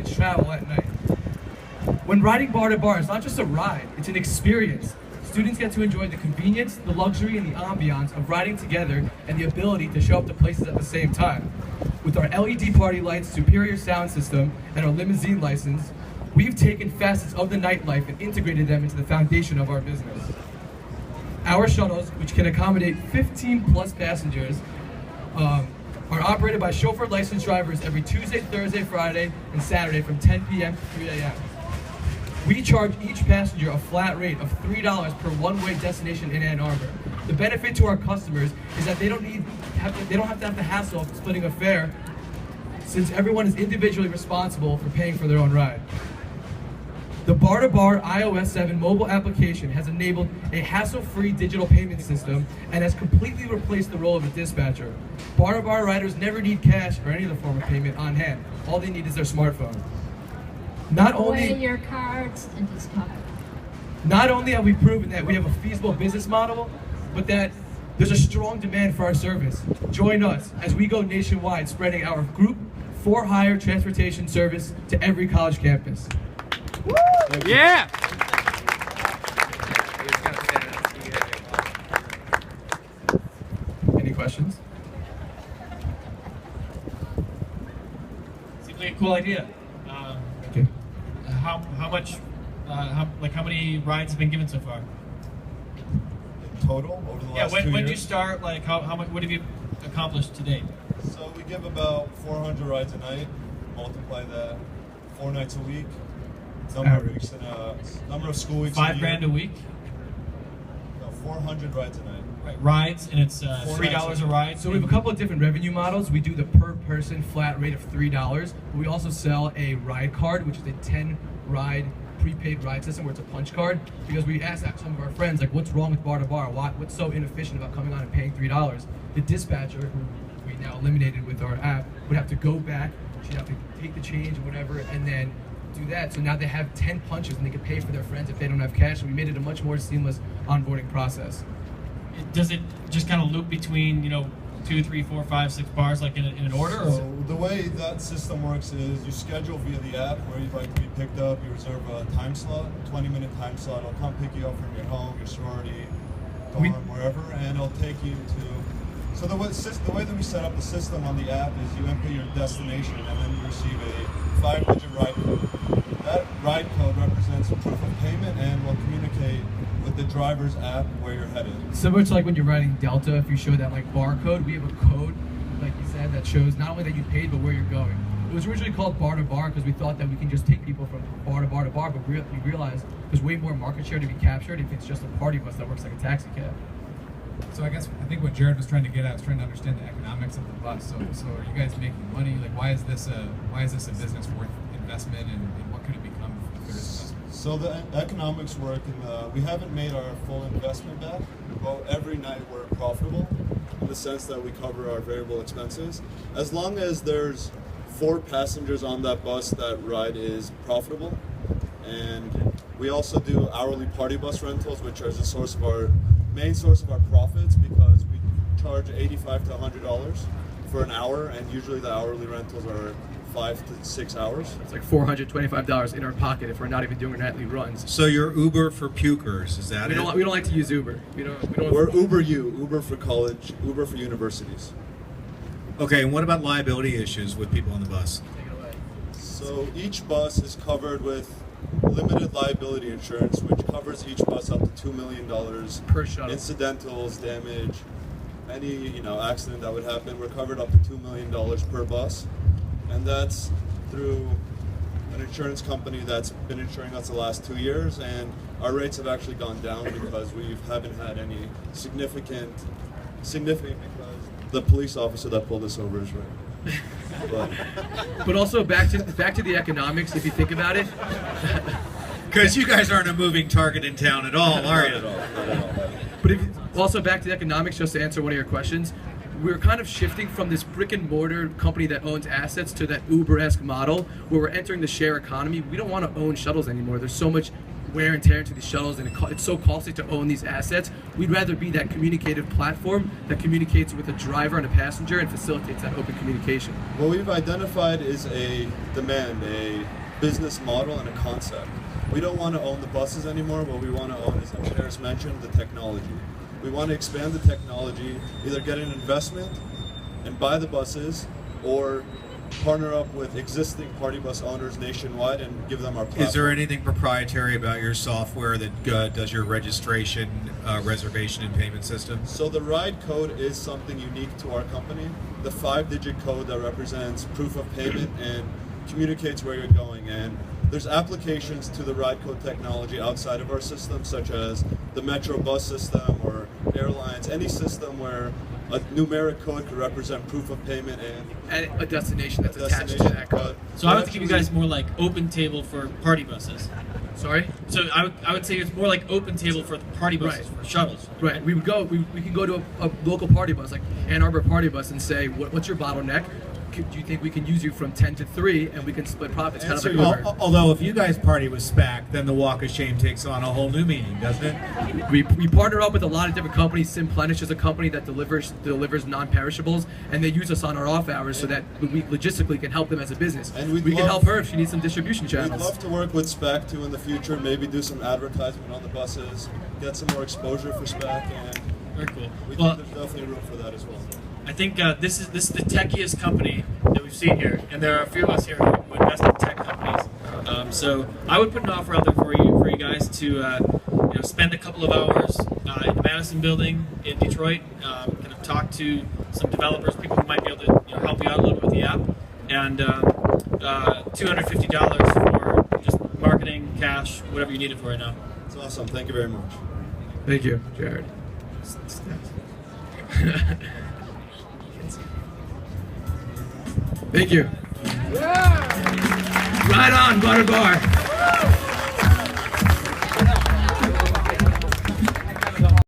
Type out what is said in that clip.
experience travel at night. When riding bar to bar, it's not just a ride, it's an experience. Students get to enjoy the convenience, the luxury, and the ambiance of riding together and the ability to show up to places at the same time. With our LED party lights, superior sound system, and our limousine license, we've taken facets of the nightlife and integrated them into the foundation of our business. Our shuttles, which can accommodate 15 plus passengers, are operated by chauffeur licensed drivers every Tuesday, Thursday, Friday, and Saturday from 10 p.m. to 3 a.m. We charge each passenger a flat rate of $3 per one-way destination in Ann Arbor. The benefit to our customers is that they don't have to have the hassle of splitting a fare, since everyone is individually responsible for paying for their own ride. The Bar2Bar iOS 7 mobile application has enabled a hassle-free digital payment system and has completely replaced the role of a dispatcher. Bar2Bar riders never need cash or any other form of payment on hand. All they need is their smartphone. Not Away only your cards and just talk. Not only have we proven that we have a feasible business model, but that there's a strong demand for our service. Join us as we go nationwide, spreading our group for-hire transportation service to every college campus. Yeah! Any questions? Seems like a cool idea. Okay. How much? How many rides have been given so far? In total over the last 2 years? When did you start? Like how much? What have you accomplished to date? So we give about 400 rides a night. Multiply that 4 nights a week. Number of weeks in a number of school weeks. $5,000 a week. No, 400 rides a night. Right, rides, and it's $3 a ride. So we have a couple of different revenue models. We do the per person flat rate of $3, but we also sell a ride card, which is a 10 ride prepaid ride system where it's a punch card, because we asked some of our friends, like, what's wrong with Bar2Bar? What's so inefficient about coming on and paying $3? The dispatcher, who we now eliminated with our app, would have to go back, she'd have to take the change or whatever, and then do that. So now they have 10 punches and they can pay for their friends if they don't have cash. So we made it a much more seamless onboarding process. Does it just kind of loop between 2, 3, 4, 5, 6 bars like in an order? Or is it? So the way that system works is you schedule via the app where you'd like to be picked up. You reserve a time slot, 20-minute time slot. It'll come pick you up from your home, your sorority, dorm, wherever, and it'll take you to. So the way that we set up the system on the app is you enter your destination and then you receive a 5-digit ride code. That ride code represents proof of payment and will communicate with the driver's app where you're headed. Similar to like when you're riding Delta, if you show that like barcode, we have a code, like you said, that shows not only that you paid, but where you're going. It was originally called Bar2Bar because we thought that we can just take people from bar to bar to bar, but we realized there's way more market share to be captured if it's just a party bus that works like a taxi cab. So I think what Jared was trying to get at was trying to understand the economics of the bus. So are you guys making money? Like, why is this a business worth investment, and what could it become if there is investment? So the economics work, and we haven't made our full investment back. Well, every night we're profitable in the sense that we cover our variable expenses. As long as there's 4 passengers on that bus, that ride is profitable. And we also do hourly party bus rentals, which is the main source of our profits, because we charge $85 to $100 for an hour, and usually the hourly rentals are 5 to 6 hours. It's like $425 in our pocket if we're not even doing nightly runs. So you're Uber for pukers, is that We it? don't like to use Uber. We're Uber for college, Uber for universities. Okay, and what about liability issues with people on the bus? Take it away. So each bus is covered with limited liability insurance, which covers each bus up to $2 million Per shuttle. Incidentals, damage, any accident that would happen. We're covered up to $2 million per bus, and that's through an insurance company that's been insuring us the last 2 years, and our rates have actually gone down because we haven't had any significant because the police officer that pulled us over is right. But also back to the economics, if you think about it. Because you guys aren't a moving target in town at all, are you? But also back to the economics, just to answer one of your questions, we're kind of shifting from this brick and mortar company that owns assets to that Uber-esque model where we're entering the share economy. We don't want to own shuttles anymore. There's so much wear and tear into these shuttles, and it's so costly to own these assets. We'd rather be that communicative platform that communicates with a driver and a passenger and facilitates that open communication. What we've identified is a demand, a business model, and a concept. We don't want to own the buses anymore. What we want to own, as Paris mentioned, the technology. We want to expand the technology, either get an investment and buy the buses, or partner up with existing party bus owners nationwide and give them our platform. Is there anything proprietary about your software that does your registration, reservation, and payment system? So the ride code is something unique to our company. The 5-digit code that represents proof of payment and communicates where you're going. And there's applications to the ride code technology outside of our system, such as the Metro bus system or airlines, any system where a numeric code could represent proof of payment and And a destination that's attached to that code. So I would think of you guys more like Open Table for party buses. Sorry? So I would say it's more like Open Table for the party buses, Right. for shuttles. Right. We can go to a local party bus, like Ann Arbor party bus, and say, what's your bottleneck? Do you think we can use you from 10 to 3 and we can split profits? Kind of like Answer Uber. Although if you guys party with SPAC, then the walk of shame takes on a whole new meaning, doesn't it? We partner up with a lot of different companies. Simplenish is a company that delivers non-perishables, and they use us on our off hours so that we logistically can help them as a business. And we can help her if she needs some distribution We'd channels. love to work with SPAC too in the future, maybe do some advertisement on the buses, get some more exposure for SPAC, and Very cool. we Well, think there's definitely room for that as well. I think this is the techiest company that we've seen here, and there are a few of us here who invest in tech companies. So I would put an offer out there for you guys to spend a couple of hours in the Madison Building in Detroit, kind of talk to some developers, people who might be able to help you out a little bit with the app, and $250 for just marketing, cash, whatever you need it for right now. It's awesome. Thank you very much. Thank you, Jared. Thank you. Right on, Butter Bar.